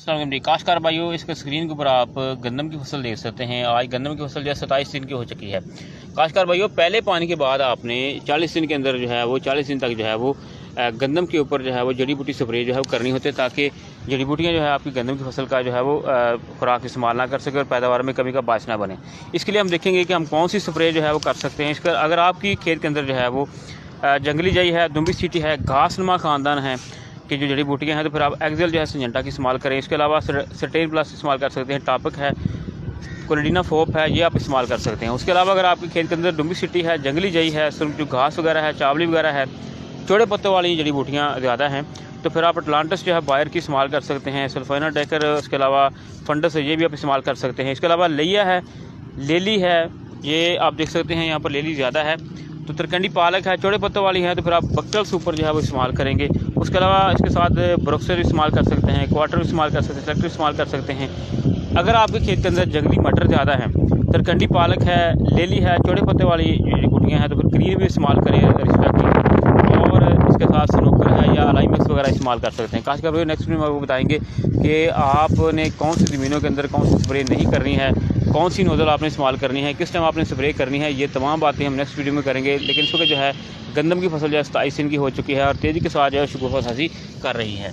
काश्तकार भाइयों, इसके स्क्रीन के ऊपर आप गंदम की फसल देख सकते हैं। आज गंदम की फसल जो है 27 दिन की हो चुकी है। काश्तकार भाइयों, पहले पानी के बाद आपने 40 दिन के अंदर जो है वो 40 दिन तक जो है वो गंदम के ऊपर जो है वो जड़ी बूटी स्प्रे जो है वो करनी होती है, ताकि जड़ी बूटियाँ जो है आपकी गंदम की फसल का जो है वो खुराक इस्तेमाल ना कर सके और पैदावार में कमी का बायस ना बने। इसके लिए हम देखेंगे कि हम कौन सी स्प्रे जो है वो कर सकते हैं। इसका अगर आपकी खेत के अंदर जो है वो जंगली जाई है, दुम्बी सीटी है, घासनुमा ख़ानदान है कि जो जड़ी बूटियाँ हैं, तो फिर आप एक्सेल जो है सिंजेंटा की इस्तेमाल करें। इसके अलावा सर्टेन प्लस इस्तेमाल कर सकते हैं, टॉपिक है, कोलिडीना फोप है, ये आप इस्तेमाल कर सकते हैं। उसके अलावा अगर आपके खेत के अंदर दुम्बी सिटी है, जंगली जई है, जो घास वगैरह है, चावली वगैरह है, चौड़े पत्तों वाली जड़ी बूटियाँ ज़्यादा हैं, तो फिर आप अटलांटिस जो है बायर की इस्तेमाल कर सकते हैं। सल्फाना डेकर, उसके अलावा फंडस है, ये भी आप इस्तेमाल कर सकते हैं। इसके अलावा लिया है, लेली है, ये आप देख सकते हैं यहाँ पर लेली ज़्यादा है। तो तरकंडी पालक है, चौड़े पत्तों वाली है, तो फिर आप बक्टल सुपर जो है वो इस्तेमाल करेंगे। उसके अलावा इसके साथ ब्रोक्सर इस्तेमाल कर सकते हैं, क्वार्टर इस्तेमाल कर सकते हैं, सेलेक्टर इस्तेमाल कर सकते हैं। अगर आपके खेत के अंदर जंगली मटर ज़्यादा है, तरकंडी पालक है, लेली है, चौड़े पत्ते वाली गुटियाँ हैं, तो फिर ग्रीन भी इस्तेमाल करें रिश्ता की, और इसके साथ स्नोकर है या अलाई मिक्स वगैरह इस्तेमाल कर सकते हैं। खास कर नेक्स्ट वीडियो में आपको बताएंगे कि आपने कौन सी ज़मीनों के अंदर कौन सी स्प्रे नहीं करनी है, कौन सी नोजल आपने इस्तेमाल करनी है, किस टाइम आपने स्प्रे करनी है। ये तमाम बातें हम नेक्स्ट वीडियो में करेंगे। लेकिन इस वक्त जो है गंदम की फसल जो है 27 दिन की हो चुकी है और तेज़ी के साथ जो है शुगुफा साजी कर रही है।